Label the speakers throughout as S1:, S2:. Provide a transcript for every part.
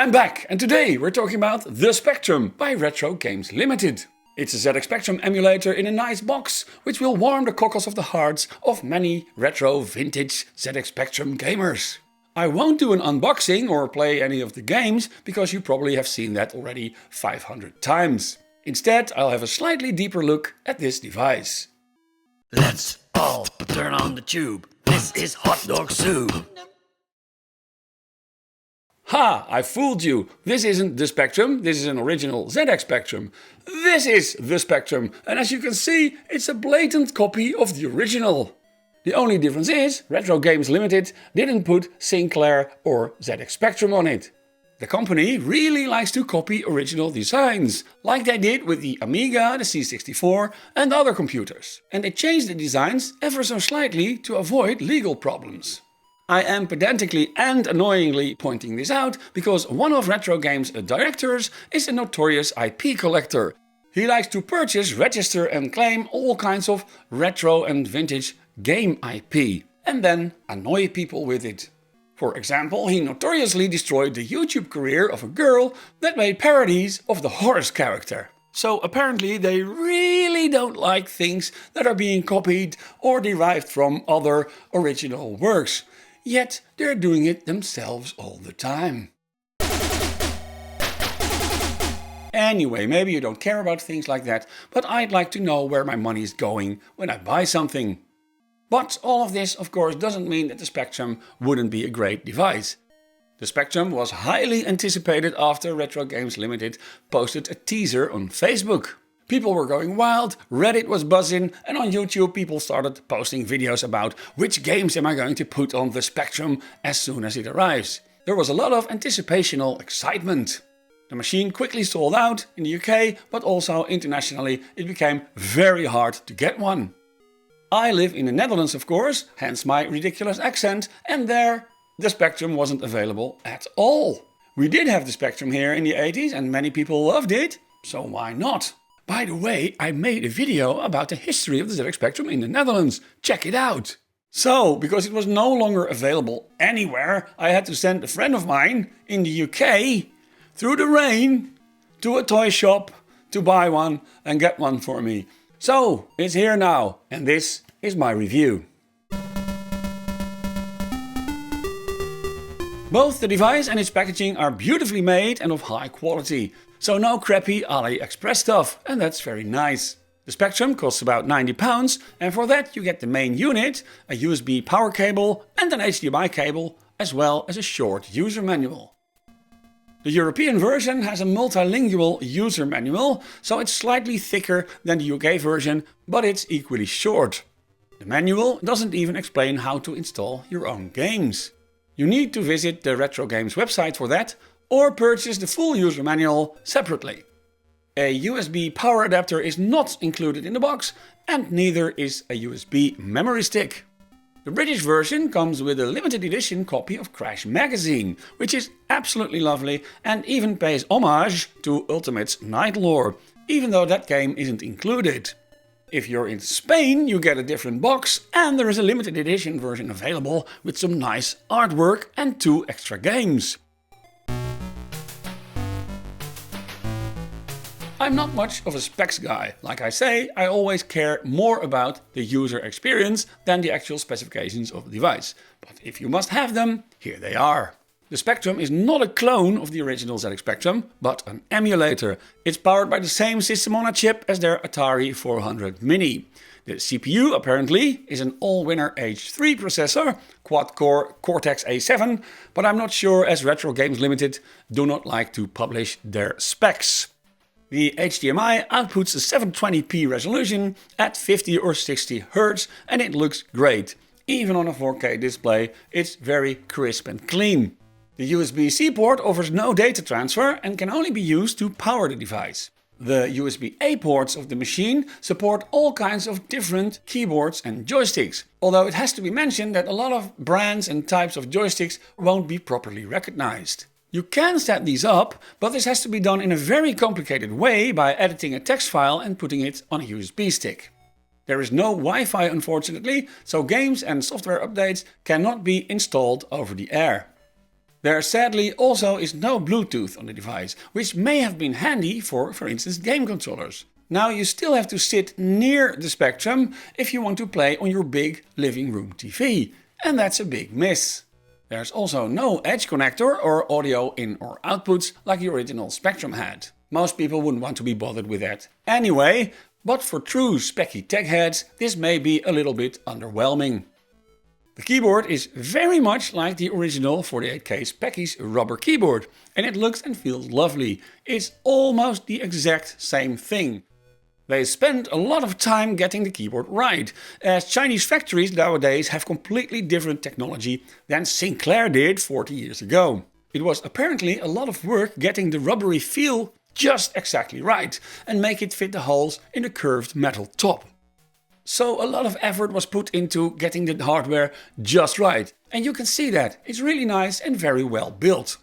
S1: I'm back, and today we're talking about The Spectrum by Retro Games Ltd. It's a ZX Spectrum emulator in a nice box, which will warm the cockles of the hearts of many retro vintage ZX Spectrum gamers. I won't do an unboxing or play any of the games, because you probably have seen that already 500 times. Instead, I'll have a slightly deeper look at this device.
S2: Let's all turn on the tube. This is hot dog soup.
S1: Ha! I fooled you. This isn't the Spectrum, this is an original ZX Spectrum. This is the Spectrum, and as you can see, it's a blatant copy of the original. The only difference is, Retro Games Ltd didn't put Sinclair or ZX Spectrum on it. The company really likes to copy original designs, like they did with the Amiga, the C64 and other computers. And they changed the designs ever so slightly to avoid legal problems. I am pedantically and annoyingly pointing this out because one of Retro Games' directors is a notorious IP collector. He likes to purchase, register and claim all kinds of retro and vintage game IP and then annoy people with it. For example, he notoriously destroyed the YouTube career of a girl that made parodies of the Horus character. So apparently they really don't like things that are being copied or derived from other original works. Yet they're doing it themselves all the time. Anyway, maybe you don't care about things like that, but I'd like to know where my money is going when I buy something. But all of this, of course, doesn't mean that the Spectrum wouldn't be a great device. The Spectrum was highly anticipated after Retro Games Ltd posted a teaser on Facebook. People were going wild, Reddit was buzzing, and on YouTube people started posting videos about which games am I going to put on the Spectrum as soon as it arrives. There was a lot of anticipational excitement. The machine quickly sold out in the UK, but also internationally it became very hard to get one. I live in the Netherlands, of course, hence my ridiculous accent, and there the Spectrum wasn't available at all. We did have the Spectrum here in the 80s and many people loved it, so why not? By the way, I made a video about the history of the ZX Spectrum in the Netherlands. Check it out! So, because it was no longer available anywhere, I had to send a friend of mine in the UK through the rain to a toy shop to buy one and get one for me. So, it's here now, and this is my review. Both the device and its packaging are beautifully made and of high quality. So no crappy AliExpress stuff, and that's very nice. The Spectrum costs about £90, and for that you get the main unit, a USB power cable and an HDMI cable, as well as a short user manual. The European version has a multilingual user manual, so it's slightly thicker than the UK version, but it's equally short. The manual doesn't even explain how to install your own games. You need to visit the Retro Games website for that, or purchase the full user manual separately. A USB power adapter is not included in the box, and neither is a USB memory stick. The British version comes with a limited edition copy of Crash magazine, which is absolutely lovely and even pays homage to Ultimate's Night Lore, even though that game isn't included. If you're in Spain, you get a different box, and there is a limited edition version available with some nice artwork and 2 extra games. I'm not much of a specs guy. Like I say, I always care more about the user experience than the actual specifications of the device. But if you must have them, here they are. The Spectrum is not a clone of the original ZX Spectrum, but an emulator. It's powered by the same system on a chip as their Atari 400 Mini. The CPU apparently is an Allwinner H3 processor, quad-core Cortex A7, but I'm not sure as Retro Games Ltd do not like to publish their specs. The HDMI outputs a 720p resolution at 50 or 60 Hz and it looks great. Even on a 4K display, it's very crisp and clean. The USB-C port offers no data transfer and can only be used to power the device. The USB-A ports of the machine support all kinds of different keyboards and joysticks, although it has to be mentioned that a lot of brands and types of joysticks won't be properly recognized. You can set these up, but this has to be done in a very complicated way by editing a text file and putting it on a USB stick. There is no Wi-Fi unfortunately, so games and software updates cannot be installed over the air. There sadly also is no Bluetooth on the device, which may have been handy for instance, game controllers. Now you still have to sit near the Spectrum if you want to play on your big living room TV, and that's a big miss. There's also no edge connector or audio in or outputs like the original Spectrum had. Most people wouldn't want to be bothered with that anyway, but for true specky tech heads this may be a little bit underwhelming. The keyboard is very much like the original 48K Specky's rubber keyboard, and it looks and feels lovely. It's almost the exact same thing. They spend a lot of time getting the keyboard right, as Chinese factories nowadays have completely different technology than Sinclair did 40 years ago. It was apparently a lot of work getting the rubbery feel just exactly right and make it fit the holes in the curved metal top. So a lot of effort was put into getting the hardware just right, and you can see that. It's really nice and very well built.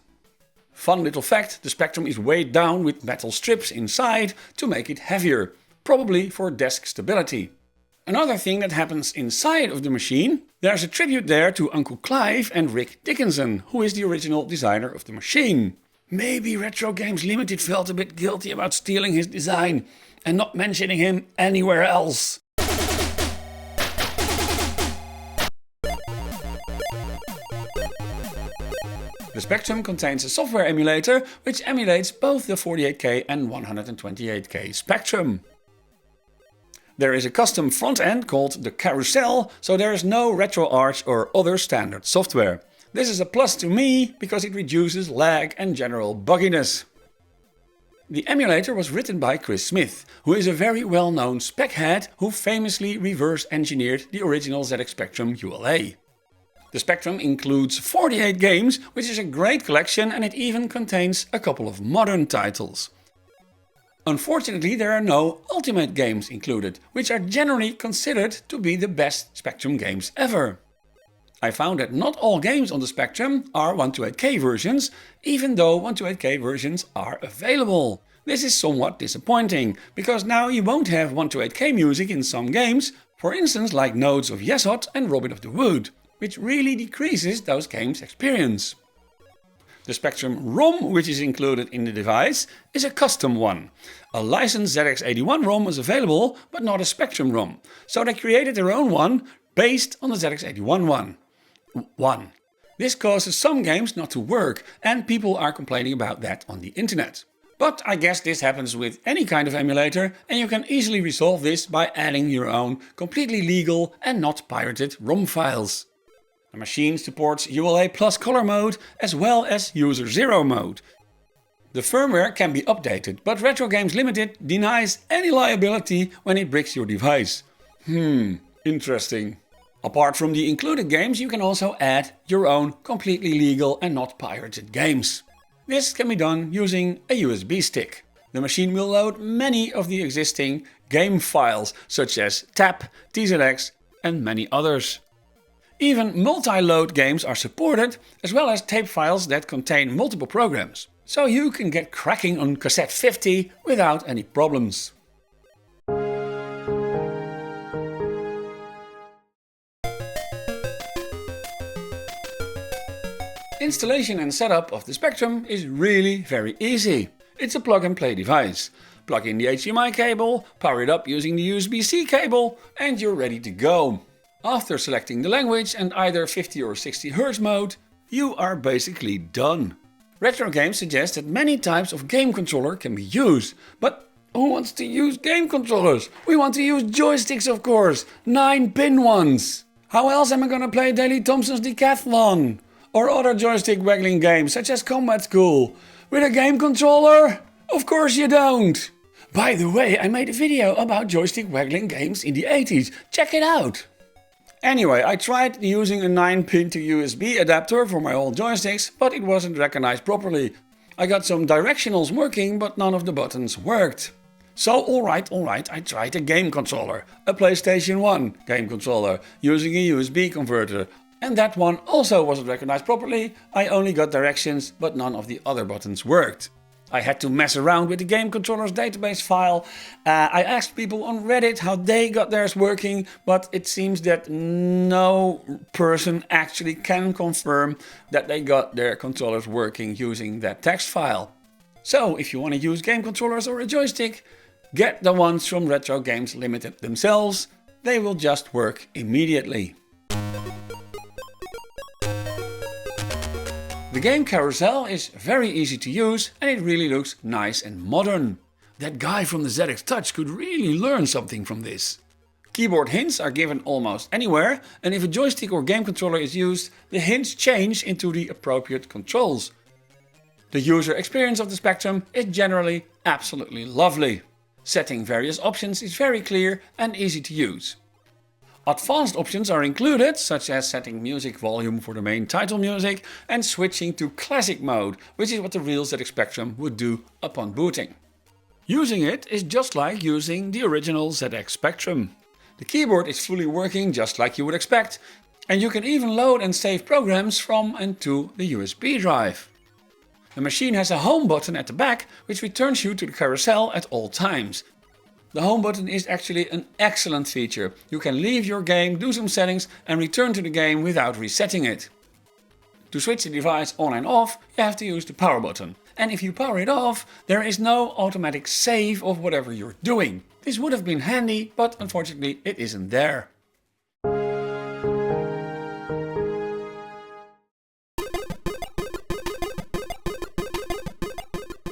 S1: Fun little fact, the Spectrum is weighed down with metal strips inside to make it heavier, probably for desk stability. Another thing that happens inside of the machine, there's a tribute there to Uncle Clive and Rick Dickinson, who is the original designer of the machine. Maybe Retro Games Ltd felt a bit guilty about stealing his design and not mentioning him anywhere else. The Spectrum contains a software emulator which emulates both the 48K and 128K Spectrum. There is a custom front end called the Carousel, so there is no RetroArch or other standard software. This is a plus to me because it reduces lag and general bugginess. The emulator was written by Chris Smith, who is a very well-known spec head who famously reverse engineered the original ZX Spectrum ULA. The Spectrum includes 48 games, which is a great collection, and it even contains a couple of modern titles. Unfortunately, there are no Ultimate games included, which are generally considered to be the best Spectrum games ever. I found that not all games on the Spectrum are 128K versions, even though 128K versions are available. This is somewhat disappointing, because now you won't have 128K music in some games, for instance like Nodes of Yesod and Robin of the Wood, which really decreases those games' experience. The Spectrum ROM, which is included in the device, is a custom one. A licensed ZX81 ROM is available, but not a Spectrum ROM, so they created their own one based on the ZX81 one. This causes some games not to work, and people are complaining about that on the internet. But I guess this happens with any kind of emulator, and you can easily resolve this by adding your own completely legal and not pirated ROM files. The machine supports ULA Plus color mode as well as user 0 mode. The firmware can be updated, but Retro Games Ltd denies any liability when it bricks your device. Interesting. Apart from the included games, you can also add your own completely legal and not pirated games. This can be done using a USB stick. The machine will load many of the existing game files, such as TAP, TZX and many others. Even multi-load games are supported, as well as tape files that contain multiple programs. So you can get cracking on cassette 50 without any problems. Installation and setup of the Spectrum is really very easy. It's a plug and play device. Plug in the HDMI cable, power it up using the USB-C cable, and you're ready to go. After selecting the language and either 50 or 60 Hz mode, you are basically done. Retro Games suggests that many types of game controller can be used, but who wants to use game controllers? We want to use joysticks, of course, 9-pin ones. How else am I gonna play Daley Thompson's Decathlon? Or other joystick waggling games such as Combat School? With a game controller? Of course you don't. By the way, I made a video about joystick waggling games in the 80s. Check it out. Anyway, I tried using a 9-pin to USB adapter for my old joysticks, but it wasn't recognized properly. I got some directionals working, but none of the buttons worked. So alright, I tried a game controller, a PlayStation 1 game controller, using a USB converter. And that one also wasn't recognized properly. I only got directions, but none of the other buttons worked. I had to mess around with the game controller's database file. I asked people on Reddit how they got theirs working, but it seems that no person actually can confirm that they got their controllers working using that text file. So if you want to use game controllers or a joystick, get the ones from Retro Games Ltd themselves. They will just work immediately. The game carousel is very easy to use and it really looks nice and modern. That guy from the ZX Touch could really learn something from this. Keyboard hints are given almost anywhere, and if a joystick or game controller is used, the hints change into the appropriate controls. The user experience of the Spectrum is generally absolutely lovely. Setting various options is very clear and easy to use. Advanced options are included, such as setting music volume for the main title music and switching to classic mode, which is what the real ZX Spectrum would do upon booting. Using it is just like using the original ZX Spectrum. The keyboard is fully working just like you would expect, and you can even load and save programs from and to the USB drive. The machine has a home button at the back, which returns you to the carousel at all times. The home button is actually an excellent feature. You can leave your game, do some settings and return to the game without resetting it. To switch the device on and off, you have to use the power button. And if you power it off, there is no automatic save of whatever you're doing. This would have been handy, but unfortunately it isn't there.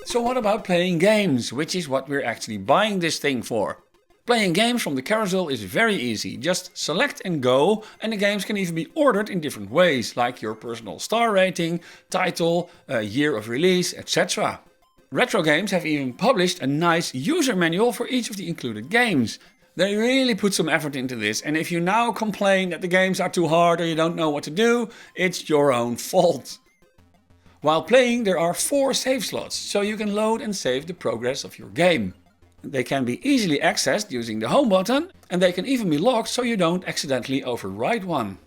S1: So what about playing games, which is what we're actually buying this thing for? Playing games from the carousel is very easy. Just select and go, and the games can even be ordered in different ways, like your personal star rating, title, year of release, etc. Retro Games have even published a nice user manual for each of the included games. They really put some effort into this, and if you now complain that the games are too hard or you don't know what to do, it's your own fault. While playing, there are 4 save slots, so you can load and save the progress of your game. They can be easily accessed using the home button, and they can even be locked so you don't accidentally overwrite one.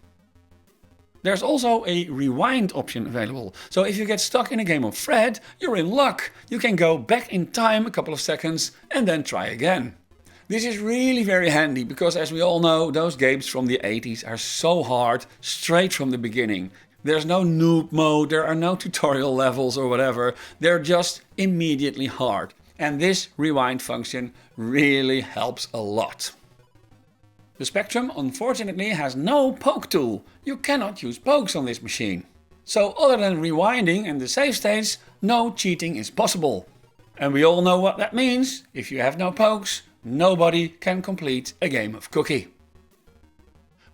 S1: There's also a rewind option available, so if you get stuck in a game of Fred, you're in luck. You can go back in time a couple of seconds and then try again. This is really very handy because, as we all know, those games from the 80s are so hard straight from the beginning. There's no noob mode, there are no tutorial levels or whatever, they're just immediately hard. And this rewind function really helps a lot. The Spectrum unfortunately has no poke tool. You cannot use pokes on this machine. So other than rewinding and the save states, no cheating is possible. And we all know what that means. If you have no pokes, nobody can complete a game of Cookie.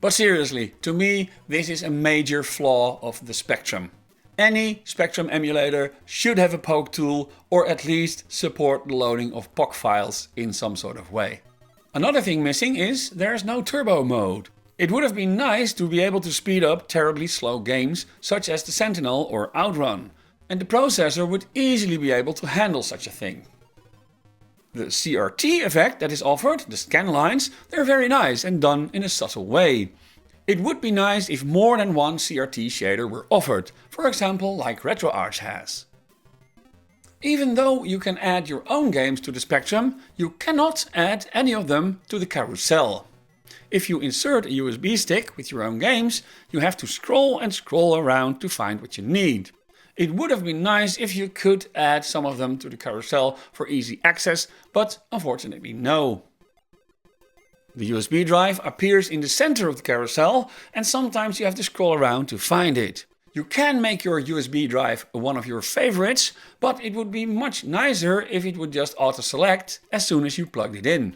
S1: But seriously, to me, this is a major flaw of the Spectrum. Any Spectrum emulator should have a poke tool or at least support the loading of POC files in some sort of way. Another thing missing is there's no turbo mode. It would have been nice to be able to speed up terribly slow games such as the Sentinel or Outrun, and the processor would easily be able to handle such a thing. The CRT effect that is offered, the scan lines, they're very nice and done in a subtle way. It would be nice if more than one CRT shader were offered, for example like RetroArch has. Even though you can add your own games to the Spectrum, you cannot add any of them to the carousel. If you insert a USB stick with your own games, you have to scroll and scroll around to find what you need. It would have been nice if you could add some of them to the carousel for easy access, but unfortunately no. The USB drive appears in the center of the carousel and sometimes you have to scroll around to find it. You can make your USB drive one of your favorites, but it would be much nicer if it would just auto-select as soon as you plugged it in.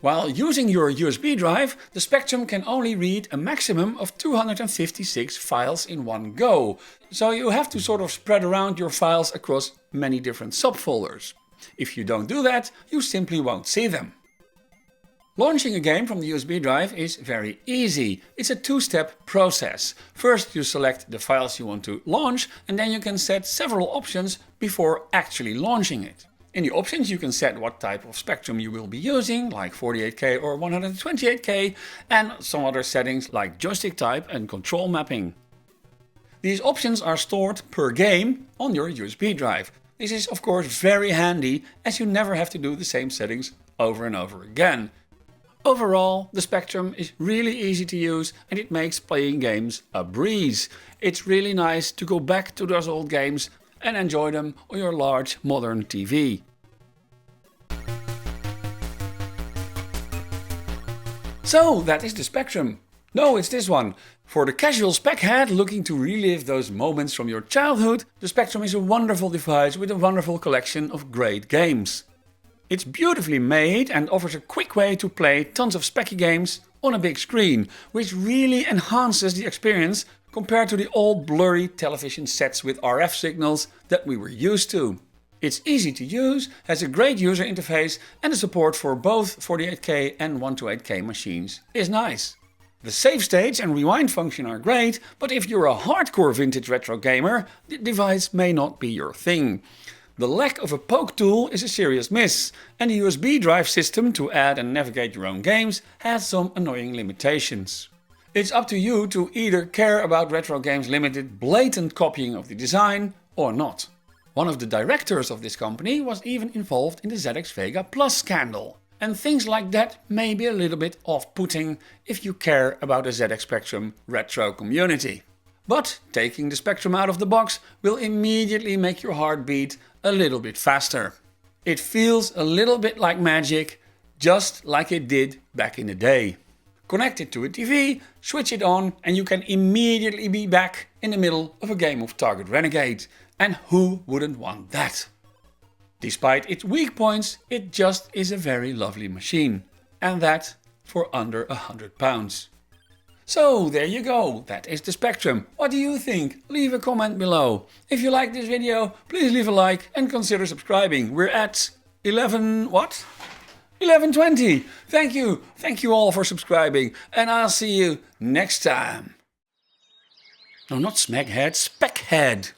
S1: While using your USB drive, the Spectrum can only read a maximum of 256 files in one go, so you have to sort of spread around your files across many different subfolders. If you don't do that, you simply won't see them. Launching a game from the USB drive is very easy. It's a two-step process. First you select the files you want to launch, and then you can set several options before actually launching it. In the options you can set what type of Spectrum you will be using, like 48K or 128K, and some other settings like joystick type and control mapping. These options are stored per game on your USB drive. This is of course very handy, as you never have to do the same settings over and over again. Overall, the Spectrum is really easy to use and it makes playing games a breeze. It's really nice to go back to those old games and enjoy them on your large modern TV. So that is the Spectrum. No, it's this one. For the casual spec head looking to relive those moments from your childhood, the Spectrum is a wonderful device with a wonderful collection of great games. It's beautifully made and offers a quick way to play tons of specky games on a big screen, which really enhances the experience compared to the old blurry television sets with RF signals that we were used to. It's easy to use, has a great user interface, and the support for both 48K and 128K machines is nice. The save stage and rewind function are great, but if you're a hardcore vintage retro gamer, the device may not be your thing. The lack of a poke tool is a serious miss, and the USB drive system to add and navigate your own games has some annoying limitations. It's up to you to either care about Retro Games Ltd blatant copying of the design or not. One of the directors of this company was even involved in the ZX Vega Plus scandal. And things like that may be a little bit off-putting if you care about the ZX Spectrum retro community. But taking the Spectrum out of the box will immediately make your heart beat a little bit faster. It feels a little bit like magic, just like it did back in the day. Connect it to a TV, switch it on, and you can immediately be back in the middle of a game of Target Renegade. And who wouldn't want that? Despite its weak points, it just is a very lovely machine. And that for under £100. So there you go, that is the Spectrum. What do you think? Leave a comment below. If you like this video, please leave a like and consider subscribing. We're at 1120. Thank you all for subscribing, and I'll see you next time. No, not Smeghead, Speckhead.